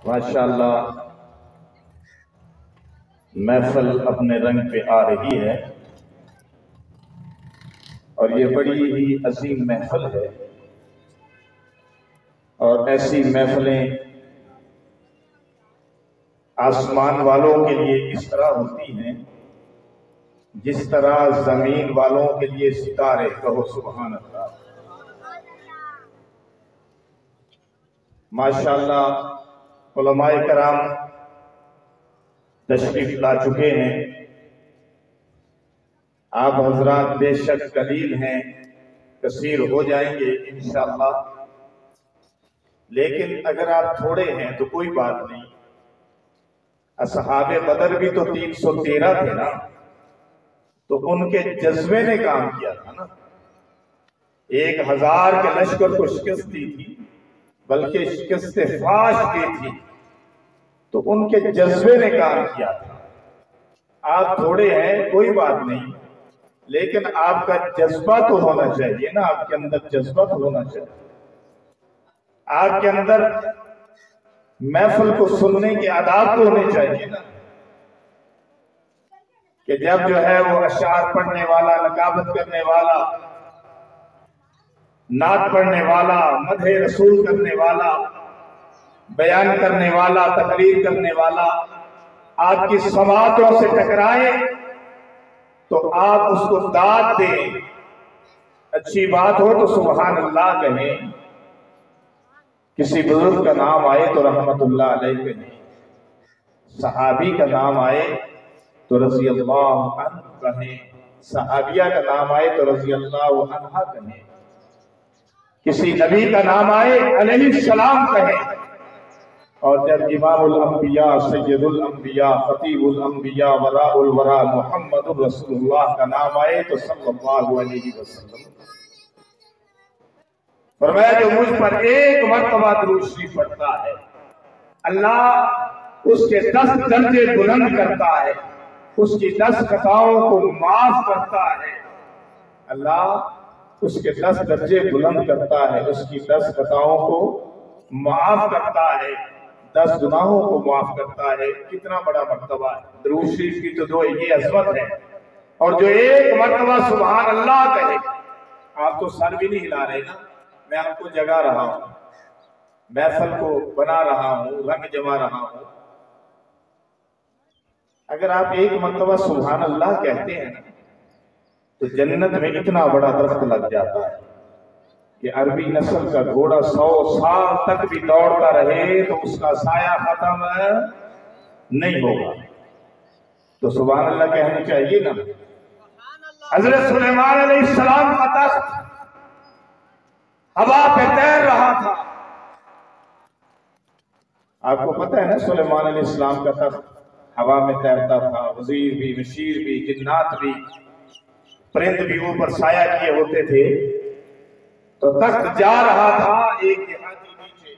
ماشاءاللہ محفل اپنے رنگ پہ آ رہی ہے اور یہ بڑی ہی عظیم محفل ہے، اور ایسی محفلیں آسمان والوں کے لیے اس طرح ہوتی ہیں جس طرح زمین والوں کے لیے ستارے۔ کہو سبحان اللہ۔ ماشاءاللہ علماء کرام تشریف لا چکے ہیں۔ آپ حضرات بے شک قلیل ہیں، کثیر ہو جائیں گے انشاءاللہ، لیکن اگر آپ تھوڑے ہیں تو کوئی بات نہیں۔ اصحاب بدر بھی تو 313 تھے نا، تو ان کے جذبے نے کام کیا تھا نا۔ 1000 کے لشکر کو شکست دی تھی، بلکہ شکست فاش دی تھی، تو ان کے جذبے نے کام کیا تھا۔ آپ تھوڑے ہیں کوئی بات نہیں، لیکن آپ کا جذبہ تو ہونا چاہیے نا، آپ کے اندر جذبہ تو ہونا چاہیے، آپ کے اندر محفل کو سننے کے آداب تو ہونے چاہیے نا، کہ جب جو ہے وہ اشعار پڑھنے والا، نقابت کرنے والا، نعت پڑھنے والا، مدح رسول کرنے والا، بیان کرنے والا، تقریر کرنے والا آپ کی سماعتوں سے ٹکرائے تو آپ اس کو داد دیں، اچھی بات ہو تو سبحان اللہ کہیں، کسی بزرگ کا نام آئے تو رحمت اللہ علیہ کہیں، صحابی کا نام آئے تو رضی اللہ عنہ کہیں، صحابیہ کا نام آئے تو رضی اللہ عنہ کہیں، کسی نبی کا نام آئے علیہ السلام کہیں، اور جب امام الانبیاء، سید الانبیاء، خطیب الانبیاء، وراء الورا محمد رسول اللہ کا نام آئے تو صلی اللہ علیہ وسلم فرمایا جو مجھ پر ایک مرتبہ درود شریف پڑھتا ہے اللہ اس کے 10 درجے بلند کرتا ہے، اس کی 10 خطاؤں کو معاف کرتا ہے، اللہ اس کے 10 درجے بلند کرتا ہے، اس کی 10 خطاؤں کو معاف کرتا ہے، 10 گناہوں کو معاف کرتا ہے۔ کتنا بڑا مرتبہ ہے، درود شریف کی تو دو یہ عظمت ہے، اور جو ایک مرتبہ سبحان اللہ کہے، آپ تو سر بھی نہیں ہلا رہے نا، میں آپ کو جگا رہا ہوں، محفل کو بنا رہا ہوں، رنگ جما رہا ہوں۔ اگر آپ ایک مرتبہ سبحان اللہ کہتے ہیں تو جنت میں اتنا بڑا درخت لگ جاتا ہے کہ عربی نسل کا گھوڑا 100 سال تک بھی دوڑتا رہے تو اس کا سایہ ختم نہیں ہوگا۔ تو سبحان اللہ کہنا چاہیے نا۔ حضرت سلیمان علیہ السلام کا تخت ہوا پہ تیر رہا تھا۔ آپ کو پتہ ہے نا سلیمان علیہ السلام کا تخت ہوا میں تیرتا تھا، وزیر بھی، مشیر بھی، جنات بھی، پرند بھی اوپر سایہ کیے ہوتے تھے۔ تو تخت جا رہا تھا، ایک دیہاتی نیچے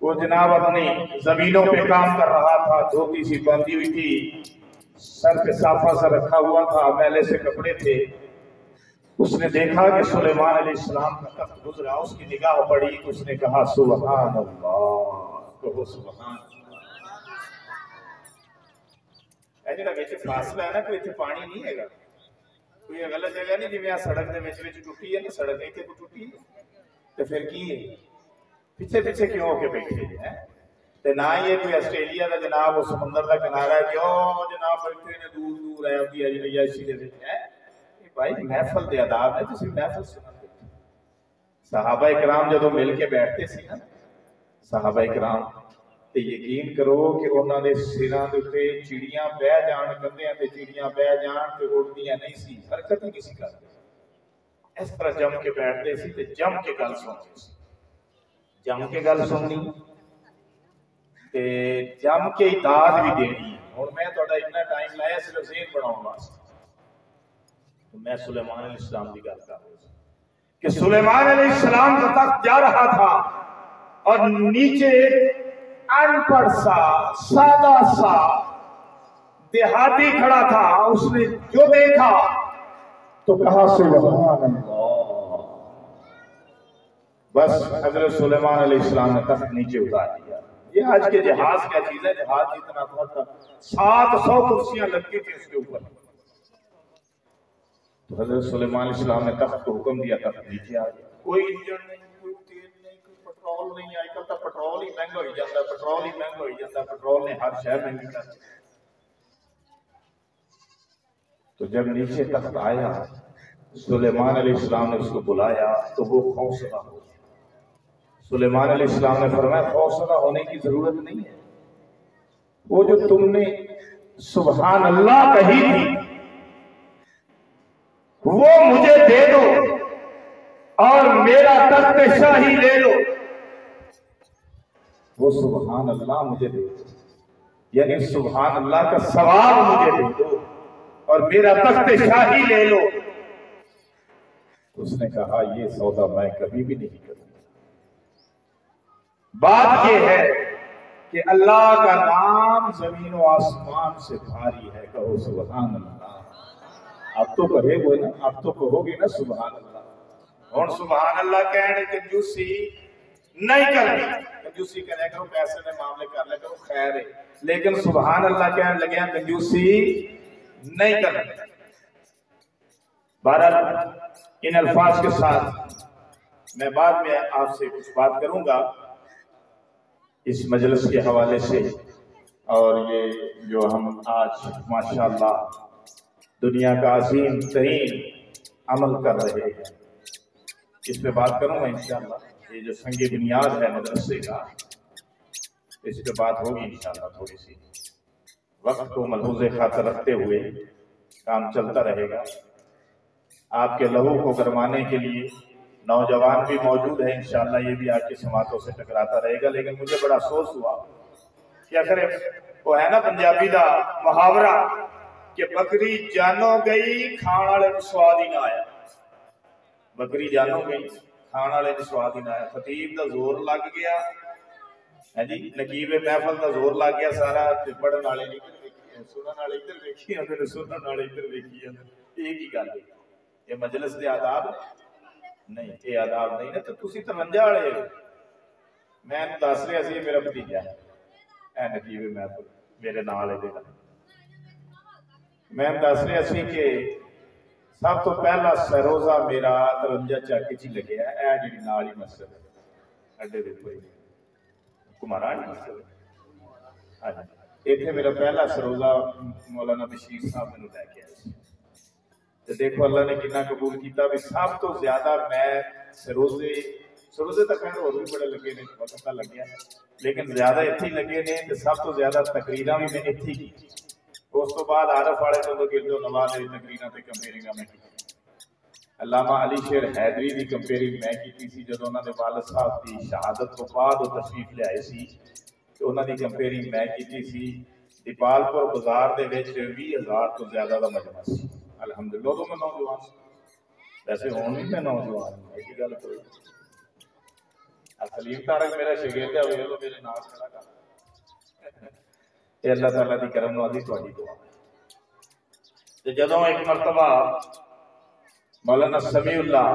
وہ جناب اپنی زمینوں پہ کام کر رہا تھا، دھوتی سی باندھی ہوئی تھی، سر پہ صافہ سا رکھا ہوا تھا، میلے سے کپڑے تھے۔ اس نے دیکھا کہ سلیمان علیہ السلام کا تخت گزرا، اس کی نگاہ پڑی، اس نے کہا سبحان اللہ، کہو سبحان اللہ۔ ایجا کہ فاصلہ ہے نا، کوئی اتنے پانی نہیں ہے گا، کوئی غلط جگہ نہیں، جی سڑک دے وچ ٹوٹی ہے نا، سڑک اتنے کو ٹوٹی ہے تو پھر کی ہے پیچھے پیچھے کیوں ہو کے بیٹھے ہیں؟ تے نہ یہ کوئی آسٹریلیا کا جناب وہ سمندر کا کنارہ ہے کہ او جناب بیٹھے نے دور دور ہے اپنی عیاشی دے وچ ہے۔ بھائی محفل دے آداب ہے، تسی محفل سنن دے۔ صحابہ کرام جدوں مل کے بیٹھتے سی نا، صحابہ کرام تے یقین کرو کہ انہاں دے سراں دے تے چڑیاں بہ جان، کندیاں تے چڑیاں بہ جان تے اڑدیاں نہیں سی، حرکت ہی نہیں سی کردے۔ اس طرح جم کے بیٹھتے سی تے جم کے گل سنتے سی، جم کے گل سننی تے جم کے داد بھی دینی۔ ہن میں تہاڈا اتنا ٹائم لایا صرف ذہن بناؤن واسطے، تو میں سلیمان علیہ السلام کی گل کر رہا ہوں کہ سلیمان علیہ السلام کا تخت جا رہا تھا اور نیچے ان پڑھ سا سادہ سا دیہاتی کھڑا تھا۔ اس نے جو دیکھا تو کہا سبحان اللہ، بس حضرت سلیمان علیہ السلام نے تخت نیچے اتار دیا۔ یہ آج کے جہاز کیا چیز ہے؟ جہاز جتنا تھا 700 کرسیاں لگی تھی اس کے اوپر. تو حضرت سلیمان علیہ السلام نے تخت کو حکم دیا، تخت نیچے آ گیا. کوئی انجن نہیں، کوئی تیل نہیں، کوئی پٹرول نہیں. آج کل تو پٹرول ہی مہنگا ہو جاتا ہے، پٹرول ہی مہنگا ہو جاتا ہے، پٹرول نے ہر شہر مہنگی کر دی. تو جب نیچے تخت آیا سلیمان علیہ السلام نے اس کو بلایا تو وہ خوفزدہ ہو گیا. سلیمان علیہ السلام نے فرمایا خوفزدہ ہونے کی ضرورت نہیں ہے، وہ جو تم نے سبحان اللہ کہی تھی وہ مجھے دے دو اور میرا تخت شاہی لے لو. وہ سبحان اللہ مجھے دے دو، یعنی سبحان اللہ کا ثواب مجھے دے دو اور میرا تخت شاہی لے لو. اس نے کہا یہ سودا میں کبھی بھی نہیں کروں گا. بات یہ ہے کہ اللہ کا نام زمین و آسمان سے بھاری ہے. کہو سبحان اللہ. اب تو کہے گو نا، اب تو کہو گے نا سبحان اللہ. اور سبحان اللہ کہنے کنجوسی نہیں کرنی، کنجوسی کرے کرو، پیسے میں معاملے کر لے کرو، خیر ہے، لیکن سبحان اللہ کہنے لگے ہیں کنجوسی نہیں کرنی. بہرحال ان الفاظ کے ساتھ میں بعد میں آپ سے کچھ بات کروں گا اس مجلس کے حوالے سے، اور یہ جو ہم آج ماشاءاللہ دنیا کا عظیم ترین عمل کر رہے ہیں اس پہ بات کروں گا انشاءاللہ. یہ جو سنگ بنیاد ہے مدرسے کا اس پہ بات ہوگی انشاءاللہ. تھوڑی سی وقت کو ملحوظ خاطر رکھتے ہوئے کام چلتا رہے گا. آپ کے لہو کو گرمانے کے لیے نوجوان بھی موجود ہے انشاءاللہ، یہ بھی آپ کی سماعتوں سے ٹکراتا رہے گا. لیکن مجھے بڑا افسوس ہوا کیا کرے، وہ ہے نا پنجابی دا محاورہ کہ بکری جانو گئی کھان والے کو سواد ہی نہ آیا. بکری جانو گئی کھان والے کو سواد ہی نہ آیا. خطیب دا زور لگ گیا ہے جی، نقیب محفل دا زور لگ گیا سارا، پڑھن والے سنن والے ادھر ویکھی آندے نے، سنن والے ادھر ویکھی آندے. ایک ہی گل ہے، یہ مجلس دے آداب نہیں، یہ آداب نہیں نا. تو تسی 53 والے ہو، میں دس رہا سی میرا بھتیجا ہے اے نقیب محفل میرے نال ہے، میں دس رہا سی کہ سب تو پہلا سروزہ میرا 53 چاکی چ لگیا ہے. اے جڑی نال ہی مسجد اڈے دے کوئی کماران مسجد، ہاں جی، ایتھے میرا پہلا سروزہ مولانا بشیر صاحب نے لے کے آئے. تو دیکھو اللہ نے کتنا قبول کیتا. بھی سب تو زیادہ میں سروزے تو خیر اور بھی بڑے لگے نے، وقت لگیا لیکن زیادہ اتنے ہی لگے نے. تو سب تو زیادہ تقریراں بھی میں اتنے کی. اس تو بعد عارف والے تو گردو نواز کی تقریراں تے کمپیرنگاں میں کی. علامہ علی شیر حیدری کی کمپیرنگ میں کی سی جدو انہوں نے والد صاحب کی شہادت تو بعد وہ تشریف لے آئے سی، تو انہوں نے کمپیرنگ میں کی سی. دیپال پور بازار دے وچ 20,000 تو زیادہ دا مجمع سی. الحمدللہ تو میں نوجوان ویسے ہون بھی میں نوجوان ہوں، ایسی گل کوئی. سلیم تارک میرا شاگرد ہے، وہ میرے نال کھڑا کر. اللہ تعالیٰ دی کرم نوازی تہاڈی دعا. جدوں ایک مرتبہ مولانا سمیع اللہ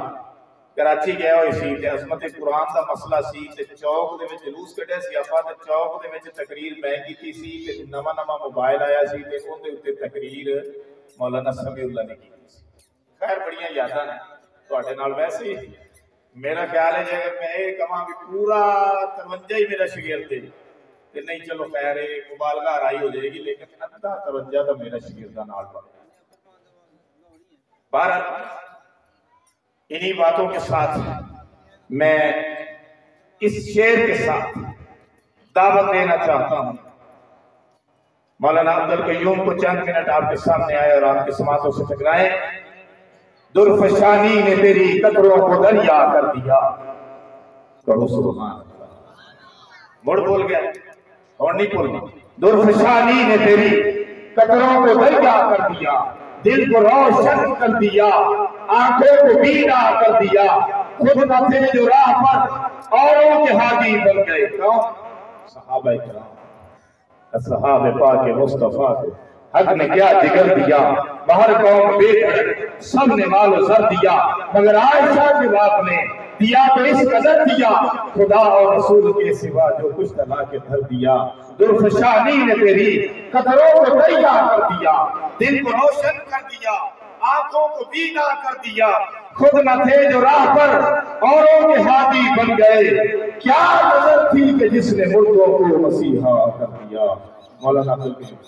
کراچی گیا ہوئی سی تے عظمت قرآن دا مسئلہ سی تے چوک دے وچ جلوس کڈیا سی آپا تے چوک دے وچ تقریر میں کیتی سی تے نواں موبائل آیا سی تے اون دے اوتے تقریر مولانا سمیع اللہ نے کی. خیر بڑیاں یاداں نے تواڈے نال. ویسے میرا خیال ہے جے میں یہ کہاں بھی پورا 53 ہی میرا شاگرد ہے کہ نہیں، چلو خیر ہے مبالغہ رائی ہو جائے گی، لیکن ادھا 53 تو میرا شاگرداں نال پڑھ. بہرحال انہی باتوں کے ساتھ میں اس شعر کے ساتھ دعوت دینا چاہتا ہوں. مولانا عبدالقیوم کو چند منٹ آپ کے سامنے آئے اور آپ کی سماعتوں سے ٹکرائیں. درفشانی نے تیری قطروں کو دریا کر دیا. کہو سبحان اللہ. مڑ بول گیا اور نہیں بولنا. درفشانی نے تیری قطروں کو دریا کر دیا، دل کو روشن کر دیا، آنکھوں کو بینا کر دیا. خود نہ تھے جو راہ پر اوروں کے ہادی بن گئے. کون؟ صحابہ کرام، اصحاب پاک مصطفیٰ کو حق نے کیا جگر دیا، باہر قوم بے گھر سب نے مال و زر دیا، مگر عائشہ کے باپ نے دیا تو اس قدر دیا، خدا اور رسول کے سوا جو کچھ تلا کے دھر دیا، درفشانی نے تیری قطروں کو تیار کر دیا، دل کو روشن کر دیا، آنکھوں کو بینا کر دیا، خود نہ تھے جو راہ پر اوروں کے ہادی بن گئے، کیا نظر تھی کہ جس نے مردوں کو مسیحا کر دیا۔ مولانا عبدالکریم